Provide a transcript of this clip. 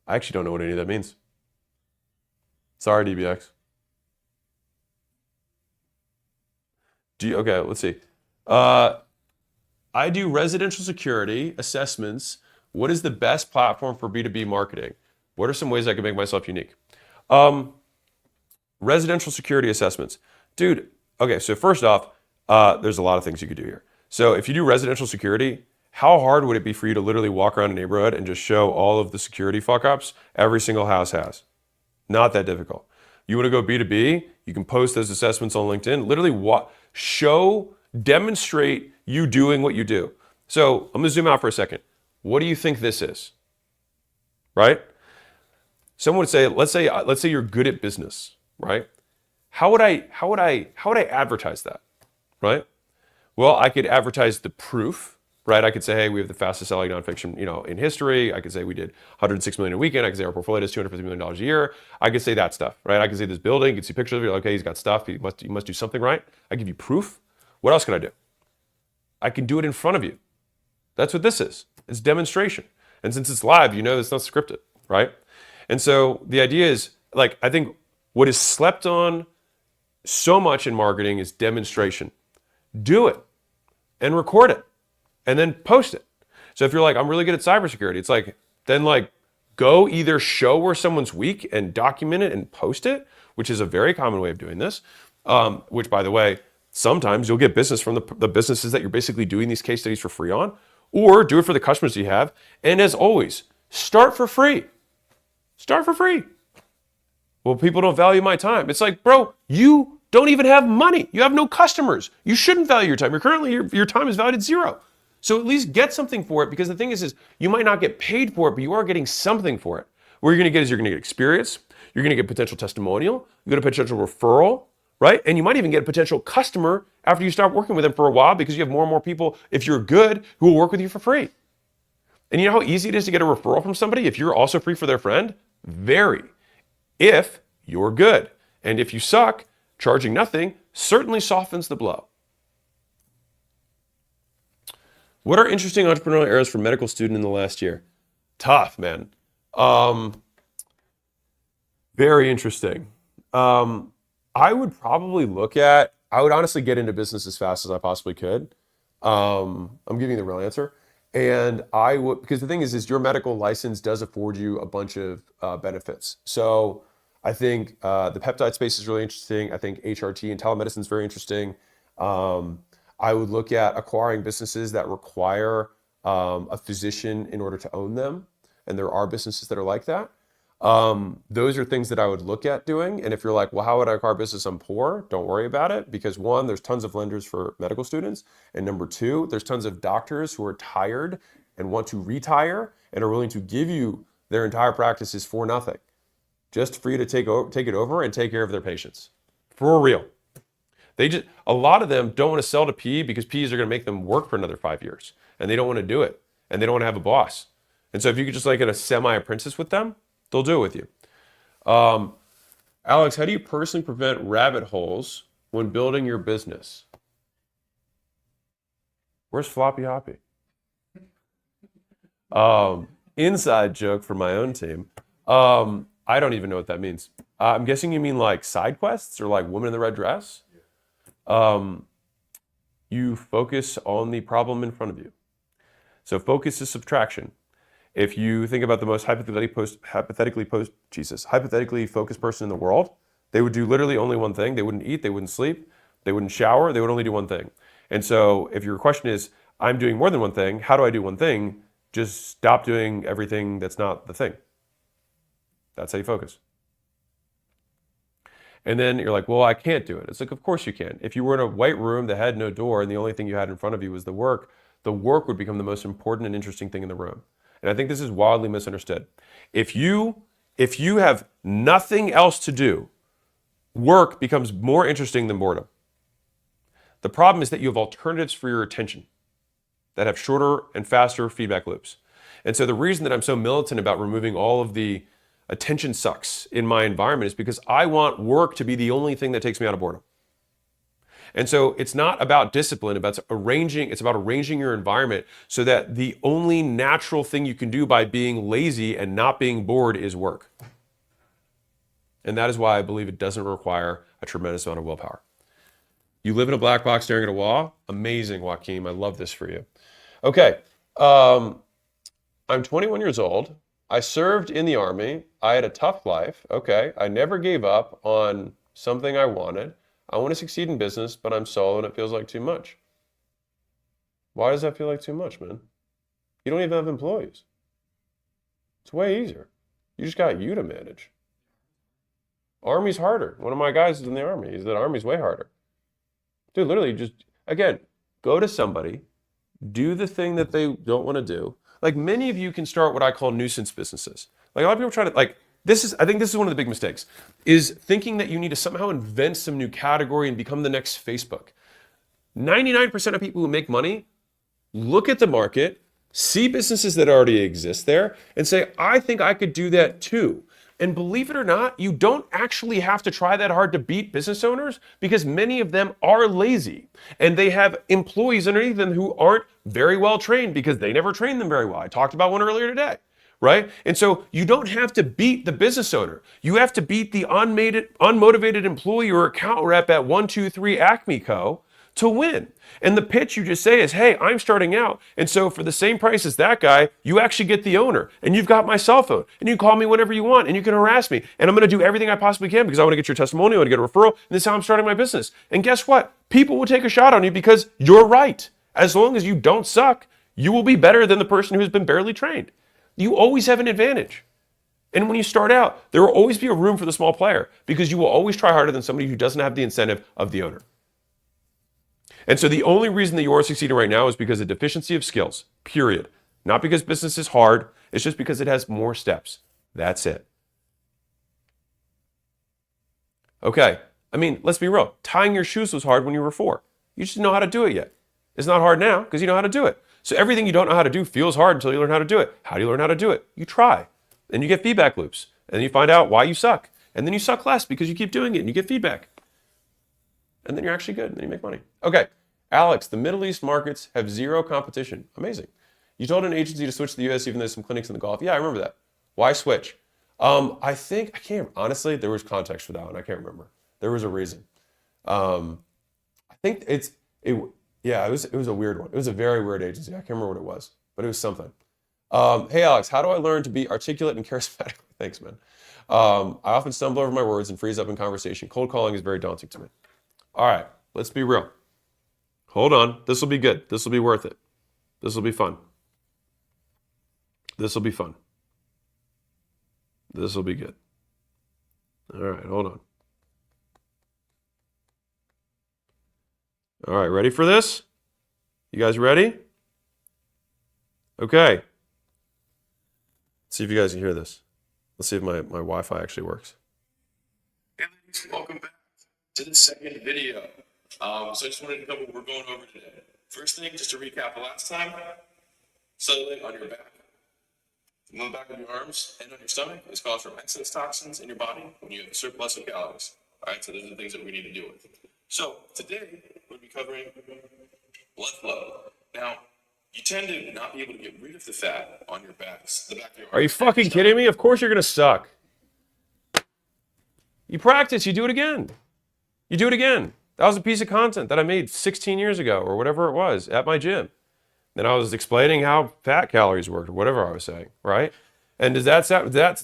I actually don't know what any of that means. Sorry, DBX. Okay, let's see. Uh, I do residential security assessments. What is the best platform for B2B marketing? What are some ways I can make myself unique? Um, Residential security assessments. Dude, okay, so first off, there's a lot of things you could do here. So if you do residential security, how hard would it be for you to literally walk around a neighborhood and just show all of the security fuck ups every single house has? Not that difficult. You want to go B2B, you can post those assessments on LinkedIn. Literally demonstrate you doing what you do. So I'm gonna zoom out for a second. What do you think this is? Right? Someone would say, let's say you're good at business, right? How would I advertise that? Right? Well, I could advertise the proof, right? I could say, hey, we have the fastest selling nonfiction, in history. I could say we did 106 million a weekend. I could say our portfolio does $250 million a year. I could say that stuff, right? I could say this building, you could see pictures of it. Okay, he's got stuff. He must do something right. I give you proof. What else can I do? I can do it in front of you. That's what this is. It's demonstration. And since it's live, it's not scripted, right? And so the idea is, like, I think what is slept on so much in marketing is demonstration. Do it and record it and then post it. So if you're like, I'm really good at cybersecurity, it's like, then like go either show where someone's weak and document it and post it, which is a very common way of doing this, which by the way, sometimes you'll get business from the businesses that you're basically doing these case studies for free on, or do it for the customers you have. And as always, start for free. Start for free. Well, people don't value my time. It's like, bro, you don't even have money. You have no customers. You shouldn't value your time. Your time is valued at zero. So at least get something for it, because the thing is you might not get paid for it, but you are getting something for it. What you're going to get is you're going to get experience. You're going to get potential testimonial. You get a potential referral, right? And you might even get a potential customer after you start working with them for a while, because you have more and more people, if you're good, who will work with you for free. And you know how easy it is to get a referral from somebody if you're also free for their friend? Very. If you're good. And if you suck, charging nothing certainly softens the blow. What are interesting entrepreneurial errors for a medical student in the last year? Tough, man. Very interesting. I would honestly get into business as fast as I possibly could. I'm giving you the real answer. And I would, because the thing is your medical license does afford you a bunch of benefits. So I think the peptide space is really interesting. I think HRT and telemedicine is very interesting. I would look at acquiring businesses that require a physician in order to own them. And there are businesses that are like that. Those are things that I would look at doing. And if you're like, well, how would I acquire business? I'm poor. Don't worry about it. Because one, there's tons of lenders for medical students. And number two, there's tons of doctors who are tired and want to retire and are willing to give you their entire practices for nothing, just for you to take it over and take care of their patients. For real. A lot of them don't want to sell to PE because PEs are going to make them work for another 5 years. And they don't want to do it. And they don't want to have a boss. And so if you could just like get a semi-apprentice with them, they'll do it with you. Alex, how do you personally prevent rabbit holes when building your business? Where's Floppy Hoppy? Inside joke for my own team. I don't even know what that means. I'm guessing you mean like side quests or like woman in the red dress? You focus on the problem in front of you. So focus is subtraction. If you think about the most hypothetically focused person in the world, they would do literally only one thing. They wouldn't eat, they wouldn't sleep, they wouldn't shower, they would only do one thing. And so if your question is, I'm doing more than one thing, how do I do one thing? Just stop doing everything that's not the thing. That's how you focus. And then you're like, well, I can't do it. It's like, of course you can. If you were in a white room that had no door and the only thing you had in front of you was the work would become the most important and interesting thing in the room. And I think this is wildly misunderstood. If you have nothing else to do, work becomes more interesting than boredom. The problem is that you have alternatives for your attention that have shorter and faster feedback loops. And so the reason that I'm so militant about removing all of the attention sucks in my environment is because I want work to be the only thing that takes me out of boredom. And so it's not about discipline, it's about arranging your environment so that the only natural thing you can do by being lazy and not being bored is work. And that is why I believe it doesn't require a tremendous amount of willpower. You live in a black box staring at a wall? Amazing, Joaquin. I love this for you. Okay. I'm 21 years old. I served in the Army. I had a tough life. Okay. I never gave up on something I wanted. I want to succeed in business, but I'm solo and it feels like too much. Why does that feel like too much, man? You don't even have employees. It's way easier. You just got you to manage. Army's harder. One of my guys is in the Army. He said Army's way harder. Dude, literally just, again, go to somebody, do the thing that they don't want to do. Like many of you can start what I call nuisance businesses. Like a lot of people try to, like, I think this is one of the big mistakes, is thinking that you need to somehow invent some new category and become the next Facebook. 99% of people who make money look at the market, see businesses that already exist there, and say, I think I could do that too. And believe it or not, you don't actually have to try that hard to beat business owners because many of them are lazy and they have employees underneath them who aren't very well trained because they never trained them very well. I talked about one earlier today, right? And so you don't have to beat the business owner. You have to beat the unmotivated employee or account rep at 123 Acme Co. to win. And the pitch you just say is, hey, I'm starting out. And so for the same price as that guy, you actually get the owner and you've got my cell phone and you can call me whenever you want and you can harass me. And I'm going to do everything I possibly can because I want to get your testimonial, I want to get a referral. And this is how I'm starting my business. And guess what? People will take a shot on you because you're right. As long as you don't suck, you will be better than the person who's been barely trained. You always have an advantage. And when you start out, there will always be a room for the small player because you will always try harder than somebody who doesn't have the incentive of the owner. And so the only reason that you are succeeding right now is because of deficiency of skills, period. Not because business is hard, it's just because it has more steps. That's it. Okay, I mean, let's be real. Tying your shoes was hard when you were 4. You just didn't know how to do it yet. It's not hard now because you know how to do it. So everything you don't know how to do feels hard until you learn how to do it. How do you learn how to do it? You try, and you get feedback loops, and then you find out why you suck. And then you suck less because you keep doing it and you get feedback. And then you're actually good, and then you make money. Okay, Alex, the Middle East markets have zero competition. Amazing. You told an agency to switch to the US even though there's some clinics in the Gulf. Yeah, I remember that. Why switch? Honestly, there was context for that one. I can't remember. There was a reason. I think it was a weird one. It was a very weird agency. I can't remember what it was, but it was something. Hey, Alex, how do I learn to be articulate and charismatic? Thanks, man. I often stumble over my words and freeze up in conversation. Cold calling is very daunting to me. All right, let's be real. Hold on. This will be good. This will be worth it. This will be fun. This will be fun. This will be good. All right, hold on. All right, ready for this? You guys ready? Okay. Let's see if you guys can hear this. Let's see if my Wi-Fi actually works. Hey ladies, welcome back to the second video. So I just wanted to cover what we're going over today. First thing, just to recap the last time, cellulite on your back. On the back of your arms and on your stomach is caused from excess toxins in your body when you have a surplus of calories. All right, so those are the things that we need to deal with. So today, we're going to be covering blood flow. Now, you tend to not be able to get rid of the fat on your backs, the back of your arms. Are you fucking kidding me? Of course you're going to suck. You practice, you do it again. You do it again. That was a piece of content that I made 16 years ago or whatever it was at my gym. Then I was explaining how fat calories worked or whatever I was saying, right? And does that sound, that's